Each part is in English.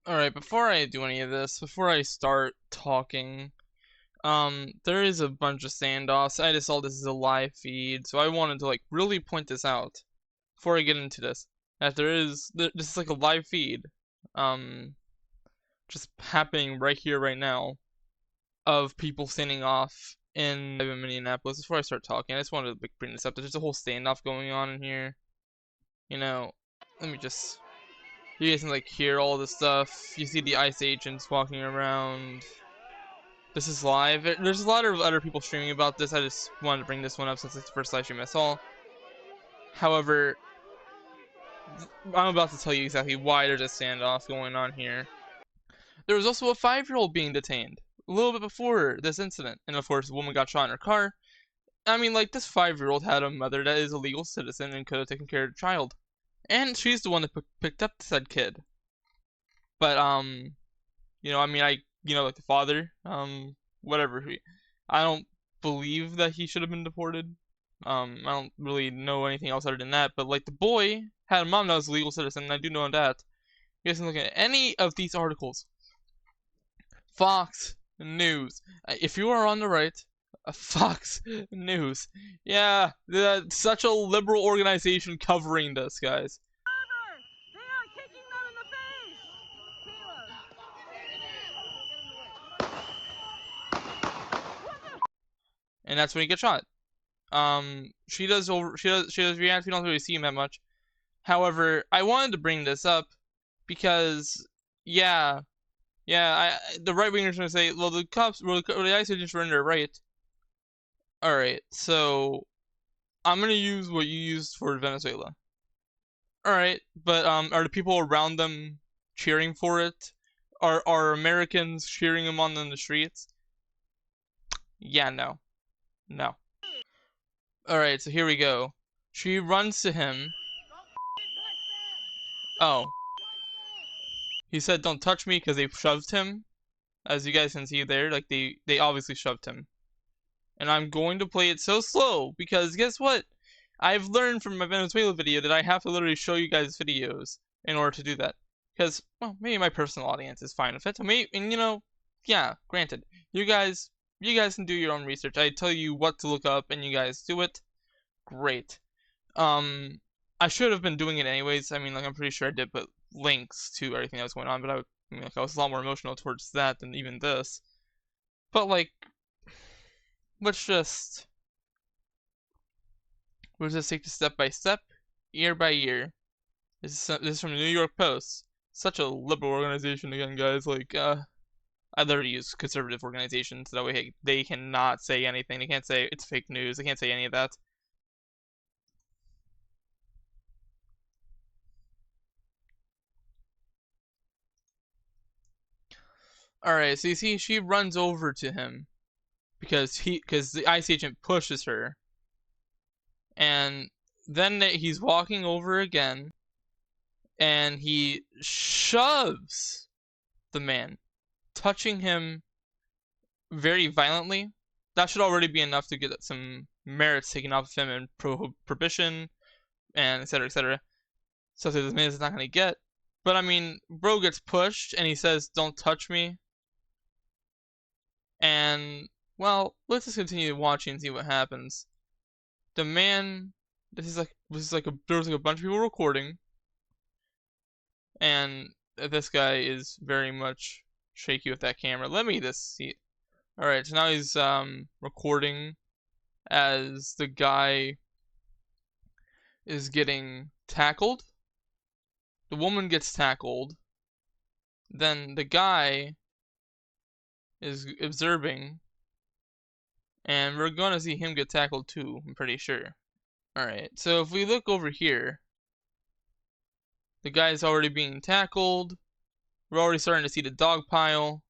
Alright, before I do any of this, before I start talking, there is a bunch of standoffs. I just saw this as a live feed, so I wanted to, really point this out before I get into this. That this is like a live feed, um, just happening right here, right now, of people standing off in Minneapolis. Before I start talking, I just wanted to bring this up. There's a whole standoff going on in here. You know, let me just. You guys can hear all this stuff. You see the ICE agents walking around. This is live. There's a lot of other people streaming about this. I just wanted to bring this one up since it's the first live stream I saw. However, I'm about to tell you exactly why there's a standoff going on here. There was also a 5-year-old being detained a little bit before this incident, and of course, a woman got shot in her car. I mean, this 5-year-old had a mother that is a legal citizen and could have taken care of the child, and she's the one that picked up said kid. But I mean, the father, whatever. I don't believe that he should have been deported. I don't really know anything else other than that. But the boy had a mom that was a legal citizen, and I do know that. You guys can look at any of these articles. Fox News. If you are on the right, Fox News. Yeah, such a liberal organization covering this, guys. They are kicking them in the face. And that's when he gets shot. She does react. We don't really see him that much. However, I wanted to bring this up because, the right wingers are gonna say, well, the cops, the ICE agents were in there, right? All right, so I'm gonna use what you used for Venezuela. All right, but are the people around them cheering for it? Are Americans cheering them on in the streets? Yeah, no. Alright, so here we go. She runs to him. Oh. He said, don't touch me because they shoved him. As you guys can see there, they obviously shoved him. And I'm going to play it so slow because guess what? I've learned from my Venezuela video that I have to literally show you guys videos in order to do that. Because, well, maybe my personal audience is fine with it. And yeah, granted. You guys can do your own research. I tell you what to look up and you guys do it. Great. I should have been doing it anyways. I mean, I'm pretty sure I did put links to everything that was going on, but I was a lot more emotional towards that than even this. But let's just take this step by step, year by year. This is from the New York Post. Such a liberal organization again, guys. I literally use conservative organizations so that way they cannot say anything. They can't say it's fake news. They can't say any of that. Alright, so you see, she runs over to him because the ICE agent pushes her, and then he's walking over again, and he shoves the man, touching him very violently. That should already be enough to get some merits taken off of him and prohibition, and etc. etc. So this man is not gonna get. But I mean, bro gets pushed, and he says, "Don't touch me." And, well, let's just continue watching and see what happens. The man, there was a bunch of people recording, and this guy is very much shaky with that camera. Let me just see. Alright, so now he's recording as the guy is getting tackled. The woman gets tackled. Then the guy is observing, and we're gonna see him get tackled too, I'm pretty sure. Alright, so if we look over here, the guy's already being tackled. We're already starting to see the dog pile,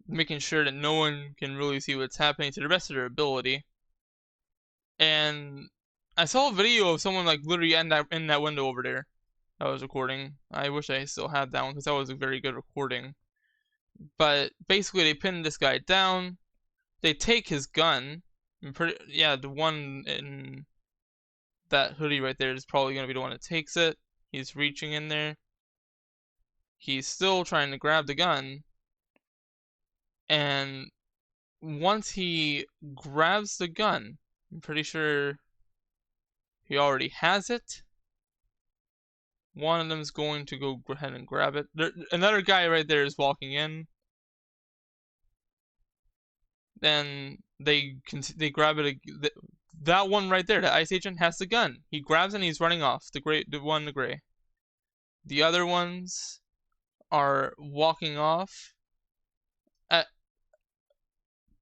making sure that no one can really see what's happening to the best of their ability. And I saw a video of someone literally in that window over there that was recording. I wish I still had that one because that was a very good recording. But basically, they pin this guy down. They take his gun. The one in that hoodie right there is probably gonna be the one that takes it. He's reaching in there. he's still trying to grab the gun, and once he grabs the gun, I'm pretty sure he already has it. One of them is going to go ahead and grab it. Another guy right there is walking in. Then they grab it. That one right there, the ICE agent, has the gun. He grabs it and he's running off. The one in the gray. The other ones are walking off.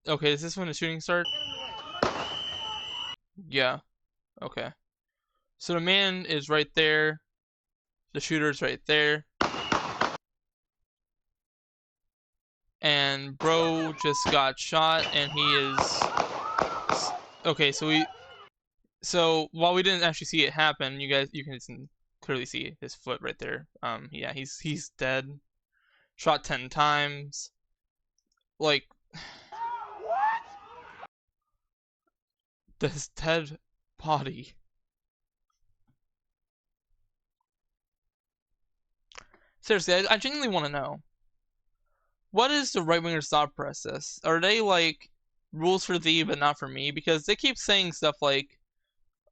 Okay, is this when the shooting starts? Yeah. Okay. So the man is right there. The shooter's right there. And bro just got shot, and he is... Okay, so while we didn't actually see it happen, you can clearly see his foot right there. Yeah, he's dead. Shot 10 times. Like, this dead body. Seriously, I genuinely want to know. What is the right-wingers' thought process? Are they like, rules for thee but not for me? Because they keep saying stuff like,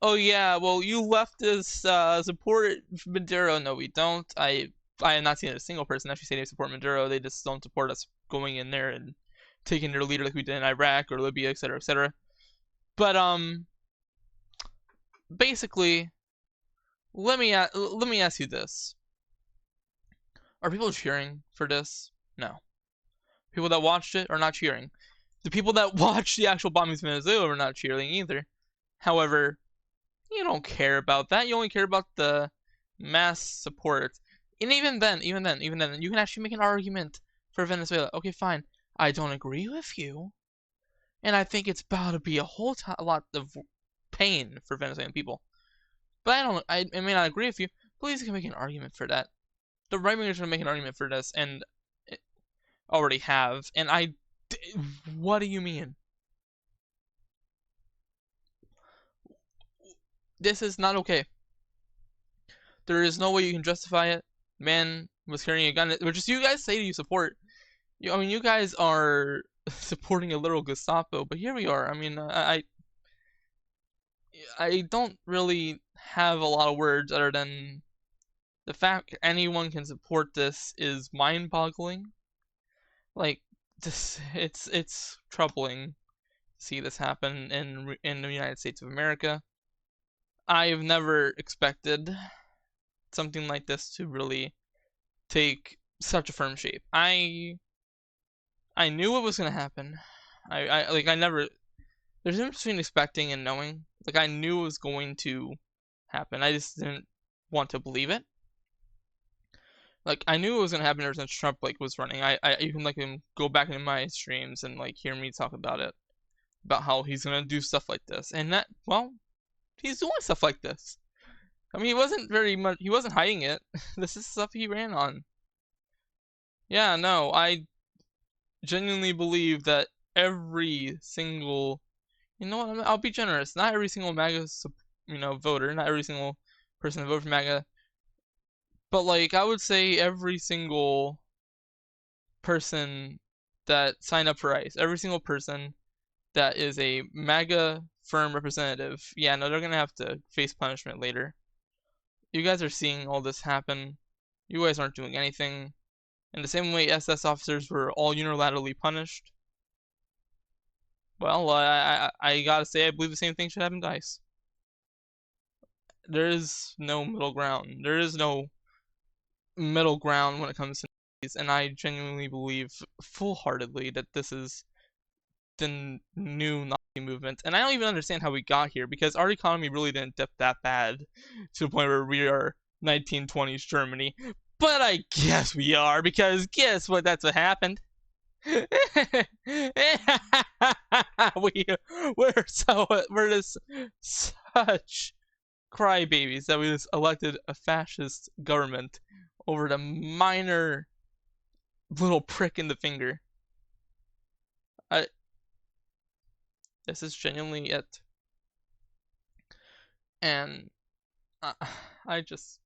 oh yeah, well you leftists support Maduro. No, we don't. I have not seen a single person actually say they support Maduro. They just don't support us going in there and taking their leader like we did in Iraq or Libya, etc., etc. But basically, let me ask you this: are people cheering for this? No. People that watched it are not cheering. The people that watched the actual bombings in Venezuela were not cheering either. However, you don't care about that. You only care about the mass support. And even then, you can actually make an argument for Venezuela. Okay, fine. I don't agree with you, and I think it's about to be a lot of pain for Venezuelan people. But I may not agree with you. Please, you can make an argument for that. The right wingers are gonna make an argument for this, and already have. And what do you mean? This is not okay. There is no way you can justify it. Man was carrying a gun, which is you guys say you support. I mean, you guys are supporting a literal Gestapo, but here we are. I mean, I don't really have a lot of words other than the fact anyone can support this is mind-boggling. Like, it's troubling to see this happen in the United States of America. I've never expected something like this to really take such a firm shape. I knew what was gonna happen. I never. There's a difference between expecting and knowing. Like, I knew it was going to happen. I just didn't want to believe it. Like, I knew it was gonna happen ever since Trump was running. You can go back into my streams and hear me talk about it, about how he's gonna do stuff like this, and that, well, he's doing stuff like this. I mean, he wasn't hiding it. This is stuff he ran on. Yeah, no, I genuinely believe that every single, you know what, I'll be generous. Not every single MAGA, voter, not every single person that voted for MAGA, but I would say every single person that signed up for ICE, every single person that is a MAGA firm representative, yeah, no, they're gonna have to face punishment later. You guys are seeing all this happen. You guys aren't doing anything. In the same way SS officers were all unilaterally punished, well, I gotta say, I believe the same thing should happen to ICE. There is no middle ground. There is no middle ground when it comes to these, and I genuinely believe full-heartedly that this is the new Nazi movement. And I don't even understand how we got here, because our economy really didn't dip that bad to the point where we are 1920s Germany. But I guess we are, because guess what? That's what happened. We're just such crybabies that we just elected a fascist government over the minor little prick in the finger. This is genuinely it. And I just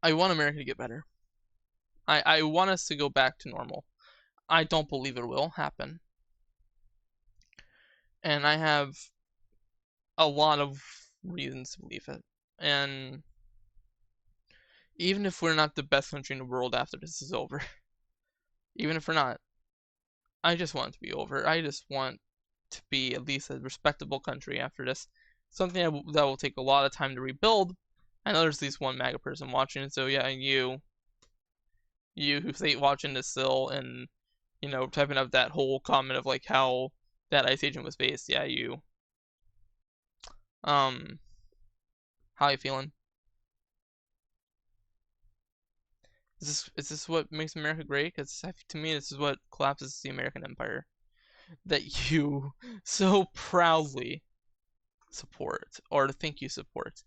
I want America to get better. I want us to go back to normal. I don't believe it will happen. And I have a lot of reasons to believe it. And even if we're not the best country in the world after this is over, even if we're not, I just want it to be over. I just want to be at least a respectable country after this. Something that will take a lot of time to rebuild. I know there's at least one MAGA person watching, so yeah, you who's watching this still and typing up that whole comment of like how that ICE agent was based. Yeah, you. How you feeling? Is this what makes America great? Because to me, this is what collapses the American empire that you so proudly support or think you support.